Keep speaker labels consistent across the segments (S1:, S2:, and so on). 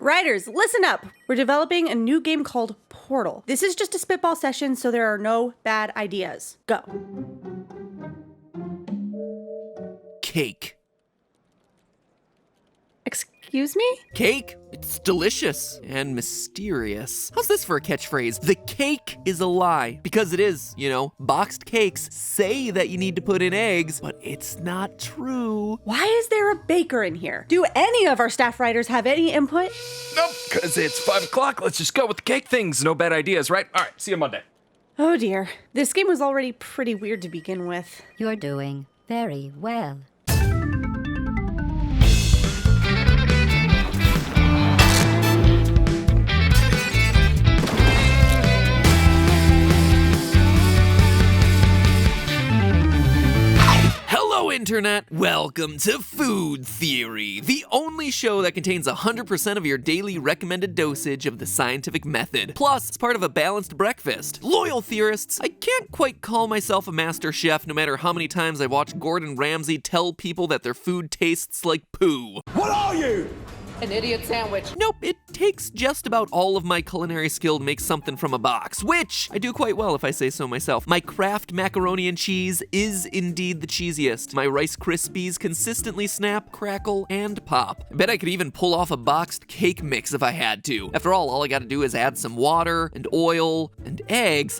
S1: Writers, listen up! We're developing a new game called Portal. This is just a spitball session, so there are no bad ideas. Go.
S2: Cake.
S1: Excuse me?
S2: Cake? It's delicious and mysterious. How's this for a catchphrase? The cake is a lie. Because it is, boxed cakes say that you need to put in eggs, but it's not true.
S1: Why is there a baker in here? Do any of our staff writers have any input?
S3: Nope, because it's 5 o'clock. Let's just go with the cake things. No bad ideas, right? All right, see you Monday.
S1: Oh dear. This game was already pretty weird to begin with.
S4: You're doing very well.
S2: Hello, Internet! Welcome to Food Theory, the only show that contains 100% of your daily recommended dosage of the scientific method. Plus, it's part of a balanced breakfast. Loyal theorists, I can't quite call myself a master chef no matter how many times I watch Gordon Ramsay tell people that their food tastes like poo.
S5: What are you?
S6: An idiot sandwich.
S2: Nope, it takes just about all of my culinary skill to make something from a box, which I do quite well if I say so myself. My Kraft macaroni and cheese is indeed the cheesiest. My Rice Krispies consistently snap, crackle, and pop. I bet I could even pull off a boxed cake mix if I had to. After all I gotta do is add some water and oil and eggs.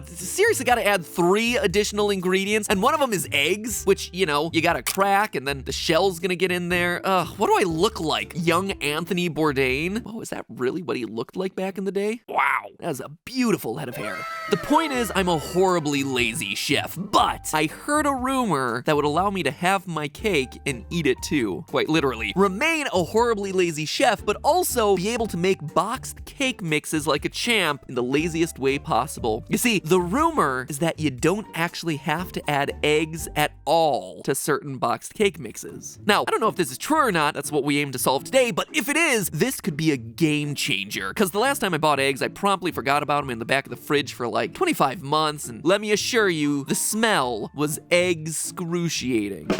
S2: Seriously gotta add 3 additional ingredients, and one of them is eggs, which, you gotta crack, and then the shell's gonna get in there. What do I look like? Young Anthony Bourdain? Oh, is that really what he looked like back in the day? Wow, that was a beautiful head of hair. The point is, I'm a horribly lazy chef, but I heard a rumor that would allow me to have my cake and eat it too. Quite literally. Remain a horribly lazy chef, but also be able to make boxed cake mixes like a champ in the laziest way possible. You see, the rumor is that you don't actually have to add eggs at all to certain boxed cake mixes. Now, I don't know if this is true or not, that's what we aim to solve today, but if it is, this could be a game changer. Because the last time I bought eggs, I promptly forgot about them in the back of the fridge for like 25 months, and let me assure you, the smell was excruciating.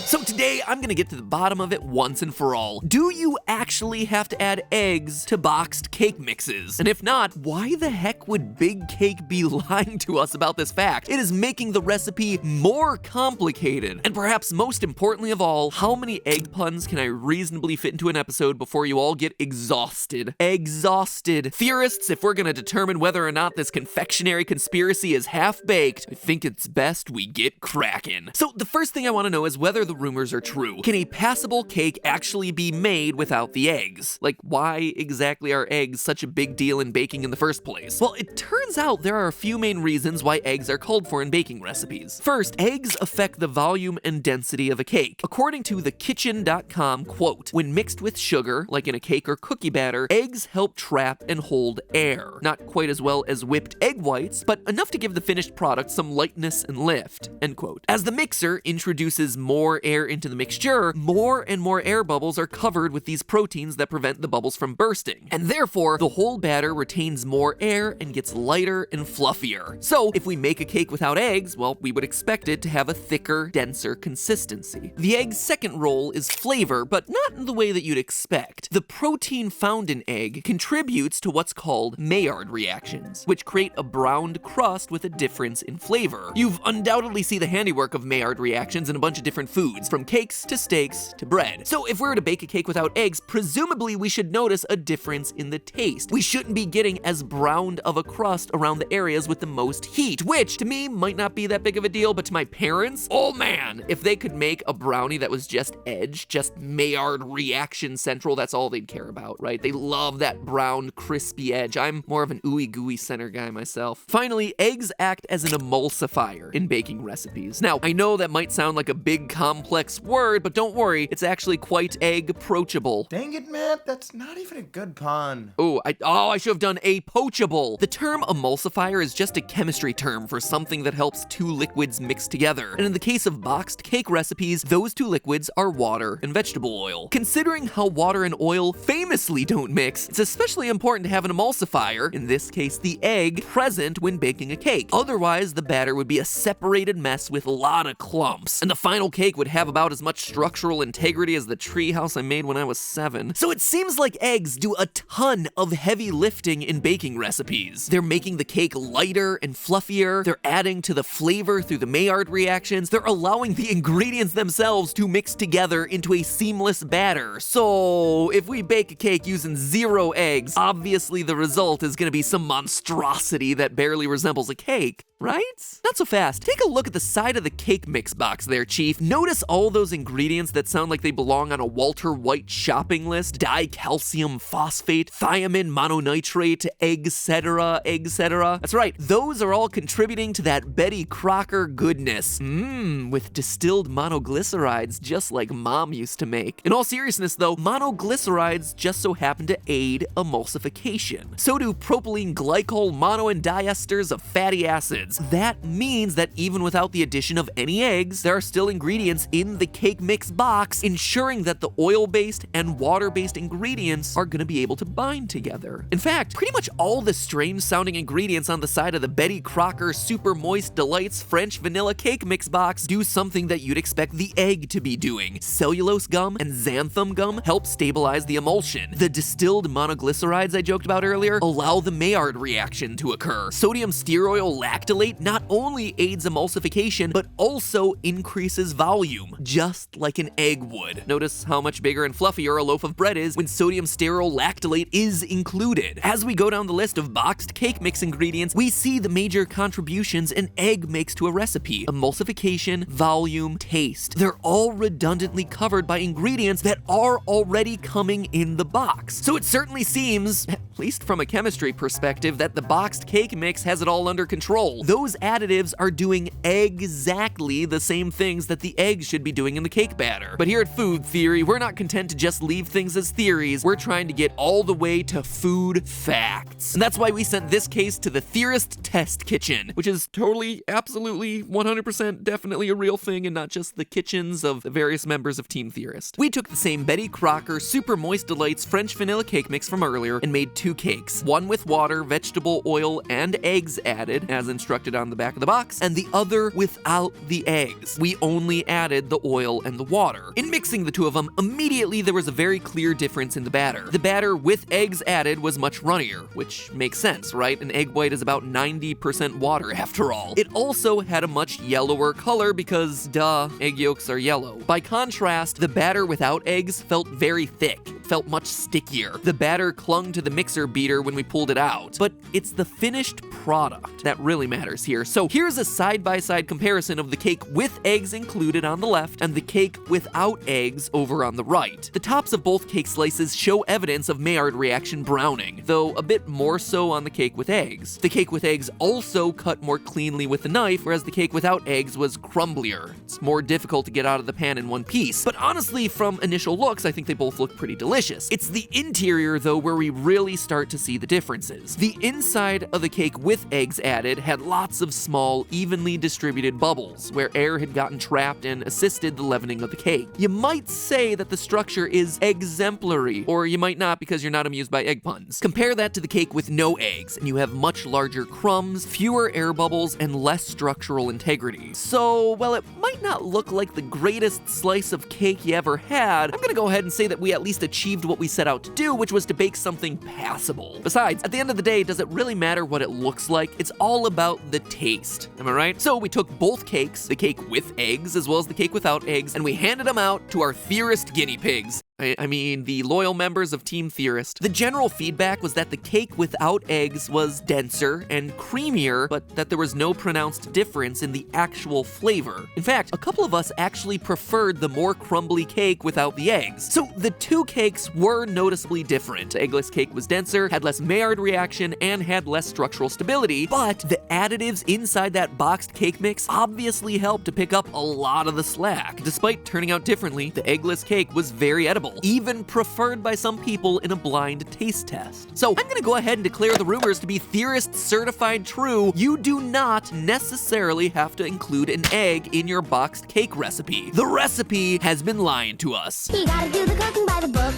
S2: So today, I'm gonna get to the bottom of it once and for all. Do you actually have to add eggs to boxed cake mixes? And if not, why the heck would Big Cake be lying to us about this fact? It is making the recipe more complicated. And perhaps most importantly of all, how many egg puns can I reasonably fit into an episode before you all get exhausted? Exhausted. Theorists, if we're gonna determine whether or not this confectionery conspiracy is half-baked, I think it's best we get cracking. So the first thing I wanna know is whether the rumors are true. Can a passable cake actually be made without the eggs? Like, why exactly are eggs such a big deal in baking in the first place? Well, it turns out there are a few main reasons why eggs are called for in baking recipes. First, eggs affect the volume and density of a cake. According to thekitchen.com, quote, when mixed with sugar, like in a cake or cookie batter, eggs help trap and hold air. Not quite as well as whipped egg whites, but enough to give the finished product some lightness and lift, end quote. As the mixer introduces more air into the mixture, more and more air bubbles are covered with these proteins that prevent the bubbles from bursting. And therefore, the whole batter retains more air and gets lighter and fluffier. So, if we make a cake without eggs, well, we would expect it to have a thicker, denser consistency. The egg's second role is flavor, but not in the way that you'd expect. The protein found in egg contributes to what's called Maillard reactions, which create a browned crust with a difference in flavor. You've undoubtedly seen the handiwork of Maillard reactions in a bunch of different foods, from cakes to steaks to bread. So if we were to bake a cake without eggs, presumably we should notice a difference in the taste. We shouldn't be getting as browned of a crust around the areas with the most heat, which to me might not be that big of a deal, but to my parents, oh man, if they could make a brownie that was just edge, just Maillard reaction central, that's all they'd care about, right? They love that browned, crispy edge. I'm more of an ooey gooey center guy myself. Finally, eggs act as an emulsifier in baking recipes. Now, I know that might sound like a big complex word, but don't worry, it's actually quite egg-proachable.
S5: Dang it, Matt, that's not even a good pun.
S2: I should have done a-poachable. The term emulsifier is just a chemistry term for something that helps two liquids mix together. And in the case of boxed cake recipes, those two liquids are water and vegetable oil. Considering how water and oil famously don't mix, it's especially important to have an emulsifier, in this case the egg, present when baking a cake. Otherwise, the batter would be a separated mess with a lot of clumps, and the final cake would have about as much structural integrity as the treehouse I made when I was 7. So it seems like eggs do a ton of heavy lifting in baking recipes. They're making the cake lighter and fluffier, they're adding to the flavor through the Maillard reactions, they're allowing the ingredients themselves to mix together into a seamless batter. So if we bake a cake using 0 eggs, obviously the result is gonna be some monstrosity that barely resembles a cake, right? Not so fast. Take a look at the side of the cake mix box there, Chief. Notice all those ingredients that sound like they belong on a Walter White shopping list: dicalcium phosphate, thiamine mononitrate, etc., etc. That's right, those are all contributing to that Betty Crocker goodness. With distilled monoglycerides, just like Mom used to make. In all seriousness though, monoglycerides just so happen to aid emulsification. So do propylene glycol mono and diesters of fatty acids. That means that even without the addition of any eggs, there are still ingredients in the cake mix box, ensuring that the oil-based and water-based ingredients are gonna be able to bind together. In fact, pretty much all the strange-sounding ingredients on the side of the Betty Crocker Super Moist Delights French Vanilla Cake Mix box do something that you'd expect the egg to be doing. Cellulose gum and xanthan gum help stabilize the emulsion. The distilled monoglycerides I joked about earlier allow the Maillard reaction to occur. Sodium stearoyl lactylate not only aids emulsification, but also increases volume, just like an egg would. Notice how much bigger and fluffier a loaf of bread is when sodium stearoyl lactylate is included. As we go down the list of boxed cake mix ingredients, we see the major contributions an egg makes to a recipe: emulsification, volume, taste. They're all redundantly covered by ingredients that are already coming in the box. So it certainly seems, at least from a chemistry perspective, that the boxed cake mix has it all under control. Those additives are doing exactly the same things that the eggs should be doing in the cake batter. But here at Food Theory, we're not content to just leave things as theories, we're trying to get all the way to food facts. And that's why we sent this case to the Theorist Test Kitchen, which is totally, absolutely, 100% definitely a real thing and not just the kitchens of the various members of Team Theorist. We took the same Betty Crocker Super Moist Delights French Vanilla Cake Mix from earlier and made 2 cakes. One with water, vegetable oil, and eggs added, as instructed on the back of the box, and the other without the eggs. We only added the oil and the water. In mixing the two of them, immediately there was a very clear difference in the batter. The batter with eggs added was much runnier, which makes sense, right? An egg white is about 90% water after all. It also had a much yellower color because, duh, egg yolks are yellow. By contrast, the batter without eggs felt very thick. It felt much stickier. The batter clung to the mixer beater when we pulled it out. But it's the finished product that really matters here. So here's a side-by-side comparison of the cake with eggs included on the left and the cake without eggs over on the right. The tops of both cake slices show evidence of Maillard reaction browning, though a bit more so on the cake with eggs. The cake with eggs also cut more cleanly with the knife, whereas the cake without eggs was crumblier. It's more difficult to get out of the pan in one piece. But honestly, from initial looks, I think they both look pretty delicious. It's the interior, though, where we really start to see the differences. The inside of the cake with eggs added had lots of small, evenly distributed bubbles, where air had gotten trapped and assisted the leavening of the cake. You might say that the structure is exemplary, or you might not because you're not amused by egg puns. Compare that to the cake with no eggs, and you have much larger crumbs, fewer air bubbles, and less structural integrity. So, while it might not look like the greatest slice of cake you ever had, I'm gonna go ahead and say that we at least achieved what we set out to do, which was to bake something passable. Besides, at the end of the day, does it really matter what it looks like? It's all about the taste. Am I right? So we took both cakes, the cake with eggs as well as the cake without eggs, and we handed them out to our Theorist guinea pigs. I mean, the loyal members of Team Theorist. The general feedback was that the cake without eggs was denser and creamier, but that there was no pronounced difference in the actual flavor. In fact, a couple of us actually preferred the more crumbly cake without the eggs. So the two cakes were noticeably different. The eggless cake was denser, had less Maillard reaction, and had less structural stability, but the additives inside that boxed cake mix obviously helped to pick up a lot of the slack. Despite turning out differently, the eggless cake was very edible, even preferred by some people in a blind taste test. So I'm gonna go ahead and declare the rumors to be Theorist certified true. You do not necessarily have to include an egg in your boxed cake recipe. The recipe has been lying to us.
S6: You gotta do the cooking by the book.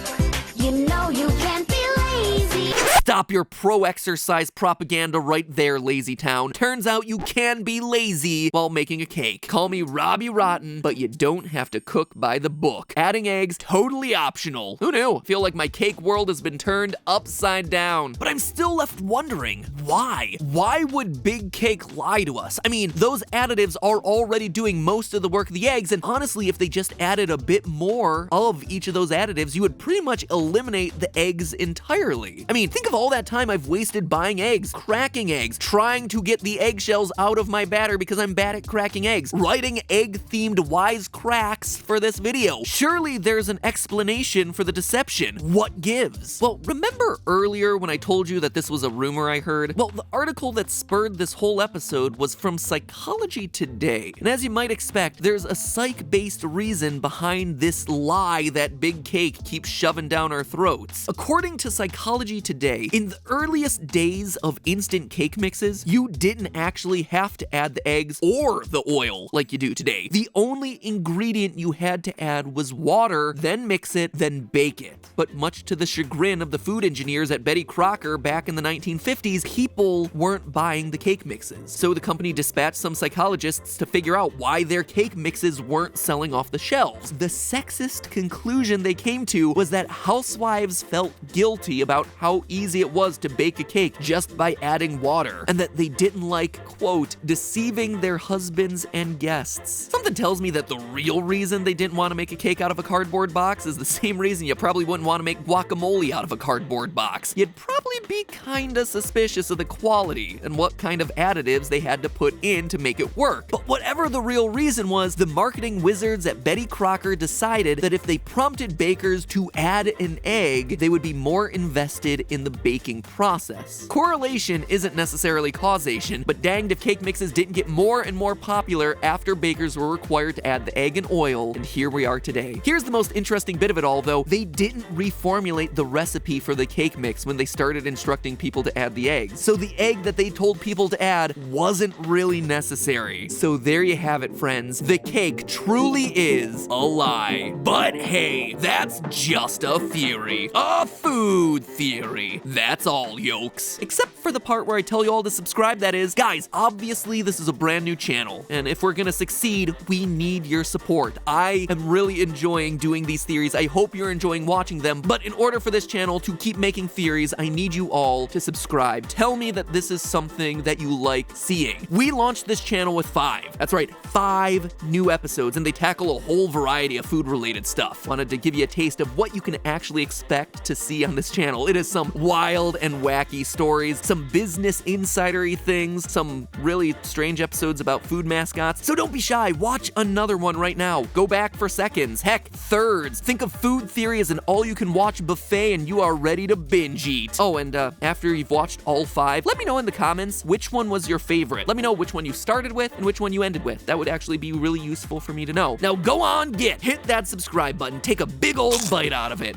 S6: You know you can't be lazy.
S2: Stop your pro-exercise propaganda right there, Lazy Town. Turns out you can be lazy while making a cake. Call me Robbie Rotten, but you don't have to cook by the book. Adding eggs, totally optional. Who knew? Feel like my cake world has been turned upside down. But I'm still left wondering, why? Why would Big Cake lie to us? I mean, those additives are already doing most of the work of the eggs, and honestly, if they just added a bit more of each of those additives, you would pretty much eliminate the eggs entirely. I mean, think of all that time I've wasted buying eggs, cracking eggs, trying to get the eggshells out of my batter because I'm bad at cracking eggs, writing egg-themed wise cracks for this video. Surely there's an explanation for the deception. What gives? Well, remember earlier when I told you that this was a rumor I heard? Well, the article that spurred this whole episode was from Psychology Today. And as you might expect, there's a psych-based reason behind this lie that Big Cake keeps shoving down our throats. According to Psychology Today, in the earliest days of instant cake mixes, you didn't actually have to add the eggs or the oil like you do today. The only ingredient you had to add was water, then mix it, then bake it. But much to the chagrin of the food engineers at Betty Crocker back in the 1950s, people weren't buying the cake mixes. So the company dispatched some psychologists to figure out why their cake mixes weren't selling off the shelves. The sexist conclusion they came to was that housewives felt guilty about how easy it was to bake a cake just by adding water, and that they didn't like, quote, deceiving their husbands and guests. Something tells me that the real reason they didn't want to make a cake out of a cardboard box is the same reason you probably wouldn't want to make guacamole out of a cardboard box. You'd probably be kinda suspicious of the quality and what kind of additives they had to put in to make it work. But whatever the real reason was, the marketing wizards at Betty Crocker decided that if they prompted bakers to add an egg, they would be more invested in the baking process. Correlation isn't necessarily causation, but danged if cake mixes didn't get more and more popular after bakers were required to add the egg and oil, and here we are today. Here's the most interesting bit of it all though, they didn't reformulate the recipe for the cake mix when they started instructing people to add the eggs. So the egg that they told people to add wasn't really necessary. So there you have it, friends. The cake truly is a lie. But hey, that's just a theory. A food theory. That's all, yokes. Except for the part where I tell you all to subscribe, that is. Guys, obviously this is a brand new channel, and if we're gonna succeed, we need your support. I am really enjoying doing these theories. I hope you're enjoying watching them, but in order for this channel to keep making theories, I need you all to subscribe. Tell me that this is something that you like seeing. We launched this channel with 5. That's right, 5 new episodes, and they tackle a whole variety of food-related stuff. Wanted to give you a taste of what you can actually expect to see on this channel. It is some wild and wacky stories, some business insidery things, some really strange episodes about food mascots. So don't be shy, watch another one right now. Go back for seconds, heck, thirds. Think of food theory as an all-you-can-watch buffet and you are ready to binge eat. Oh, and after you've watched all 5, let me know in the comments which one was your favorite. Let me know which one you started with and which one you ended with. That would actually be really useful for me to know. Now go on, hit that subscribe button, take a big old bite out of it.